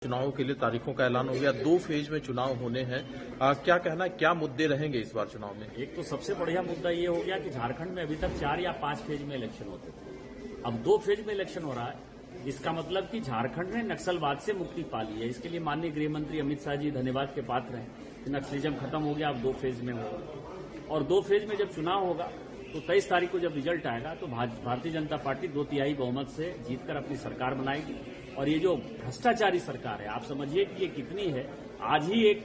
चुनावों के लिए तारीखों का ऐलान हो गया, 2 फेज में चुनाव होने हैं। क्या कहना है, क्या मुद्दे रहेंगे इस बार चुनाव में? एक तो सबसे बढ़िया मुद्दा ये हो गया कि झारखंड में अभी तक 4 या 5 फेज में इलेक्शन होते थे, अब 2 फेज में इलेक्शन हो रहा है। इसका मतलब कि झारखंड ने नक्सलवाद से मुक्ति पा ली है। इसके लिए माननीय गृह मंत्री अमित शाह जी धन्यवाद के पात्र हैं कि नक्सलिज्म खत्म हो गया, अब 2 फेज में होगा। और 2 फेज में जब चुनाव होगा तो 23 तारीख को जब रिजल्ट आएगा तो भारतीय जनता पार्टी 2/3 बहुमत से जीतकर अपनी सरकार बनाएगी। और ये जो भ्रष्टाचारी सरकार है, आप समझिए कि ये कितनी है। आज ही एक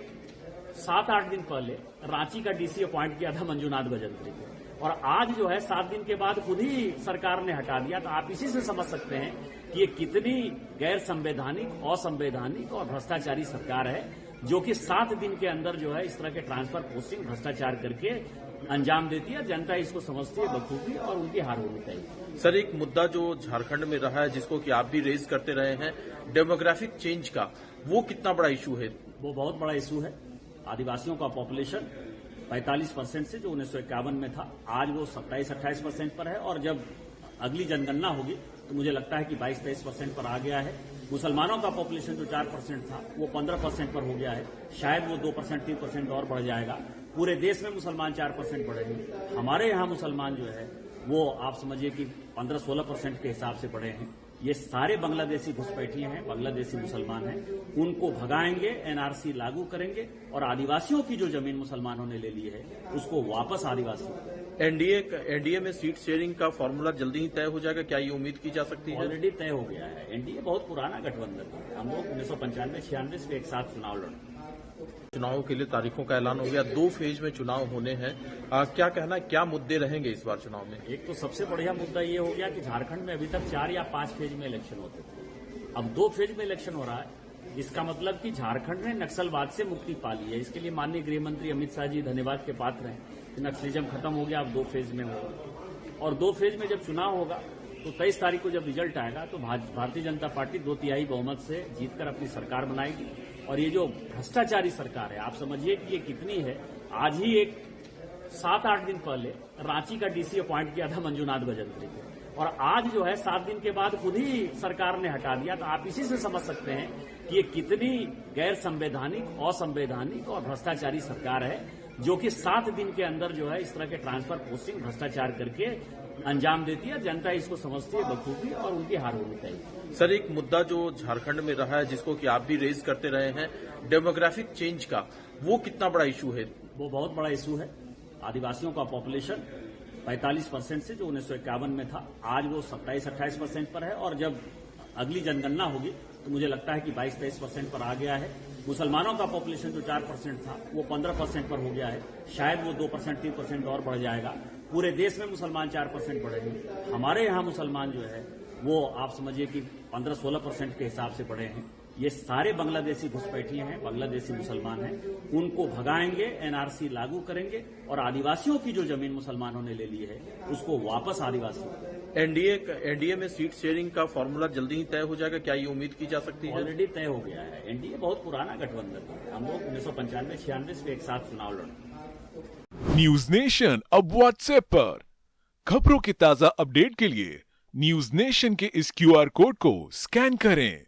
7-8 दिन पहले रांची का डीसी अपॉइंट किया था मंजूनाथ भजंत्री को, और आज जो है 7 दिन के बाद खुद ही सरकार ने हटा दिया। तो आप इसी से समझ सकते हैं कि ये कितनी गैर संवैधानिक, असंवैधानिक और भ्रष्टाचारी सरकार है, जो कि 7 दिन के अंदर जो है इस तरह के ट्रांसफर पोस्टिंग भ्रष्टाचार करके अंजाम देती है। जनता इसको समझती है बखूबी और उनकी हार होनी चाहिए। सर, एक मुद्दा जो झारखंड में रहा है, जिसको कि आप भी रेज करते रहे हैं, डेमोग्राफिक चेंज का, वो कितना बड़ा इशू है? वो बहुत बड़ा इशू है। आदिवासियों का पॉपुलेशन 45% से जो 1951 में था, आज वो 27-28% पर है। और जब अगली जनगणना होगी तो मुझे लगता है कि 22-23% पर आ गया है। मुसलमानों का पॉपुलेशन जो 4% था वो 15% पर हो गया है। शायद वो 2%-3% और बढ़ जाएगा। पूरे देश में मुसलमान 4% बढ़े हैं। हमारे यहाँ मुसलमान जो है वो आप समझिए कि 15-16% के हिसाब से बढ़े हैं। ये सारे बांग्लादेशी घुसपैठिए हैं, बांग्लादेशी मुसलमान हैं। उनको भगाएंगे, एनआरसी लागू करेंगे और आदिवासियों की जो जमीन मुसलमानों ने ले ली है उसको वापस आदिवासियों। एनडीए में सीट शेयरिंग का फॉर्मूला जल्दी ही तय हो जाएगा, क्या ये उम्मीद की जा सकती है? ऑलरेडी तय हो गया है। एनडीए बहुत पुराना गठबंधन है। हम लोग 1995-96 से एक साथ चुनाव लड़े। चुनावों के लिए तारीखों का ऐलान हो गया, 2 फेज में चुनाव होने हैं। क्या कहना है, क्या मुद्दे रहेंगे इस बार चुनाव में? एक तो सबसे बढ़िया मुद्दा ये हो गया कि झारखंड में अभी तक 4 या 5 फेज में इलेक्शन होते थे, अब 2 फेज में इलेक्शन हो रहा है। इसका मतलब कि झारखंड ने नक्सलवाद से मुक्ति पा ली है। इसके लिए माननीय गृह मंत्री अमित शाह जी धन्यवाद के पात्र हैं कि नक्सलिज्म खत्म हो गया, अब 2 फेज में होगा। और 2 फेज में जब चुनाव होगा तो 23 तारीख को जब रिजल्ट आएगा तो भारतीय जनता पार्टी 2/3 बहुमत से जीतकर अपनी सरकार बनाएगी। और ये जो भ्रष्टाचारी सरकार है, आप समझिए कि ये कितनी है। आज ही एक 7-8 दिन पहले रांची का डीसी अपॉइंट किया था मंजूनाथ भजंत्री को, और आज जो है 7 दिन के बाद खुद ही सरकार ने हटा दिया। तो आप इसी से समझ सकते हैं कि ये कितनी गैर संवैधानिक, असंवैधानिक और भ्रष्टाचारी सरकार है, जो कि 7 दिन के अंदर जो है इस तरह के ट्रांसफर पोस्टिंग भ्रष्टाचार करके अंजाम देती है। जनता इसको समझती है बखूबी और उनकी हार होनी चाहिए। सर, एक मुद्दा जो झारखंड में रहा है, जिसको कि आप भी रेज करते रहे हैं, डेमोग्राफिक चेंज का, वो कितना बड़ा इशू है? वो बहुत बड़ा इशू है। आदिवासियों का पॉपुलेशन 45% से जो 1951 में था, आज वो 27-28% पर है। और जब अगली जनगणना होगी तो मुझे लगता है कि 22-23% पर आ गया है। मुसलमानों का पॉपुलेशन जो 4% था वो 15% पर हो गया है। शायद वो 2%-3% और बढ़ जाएगा। पूरे देश में मुसलमान 4% बढ़े हैं। हमारे यहाँ मुसलमान जो है वो आप समझिए कि 15-16% के हिसाब से बढ़े हैं। ये सारे बांग्लादेशी घुसपैठिए हैं, बांग्लादेशी मुसलमान हैं। उनको भगाएंगे, एनआरसी लागू करेंगे और आदिवासियों की जो जमीन मुसलमानों ने ले ली है उसको वापस आदिवासियों। एनडीए में सीट शेयरिंग का फॉर्मूला जल्दी ही तय हो जाएगा, क्या ये उम्मीद की जा सकती है? ऑलरेडी तय हो गया है। एनडीए बहुत पुराना गठबंधन है। हम लोग 1995-96 से एक साथ चुनाव लड़े। न्यूज नेशन अब व्हाट्सएप पर खबरों के ताजा अपडेट के लिए न्यूज नेशन के इस QR कोड को स्कैन करें।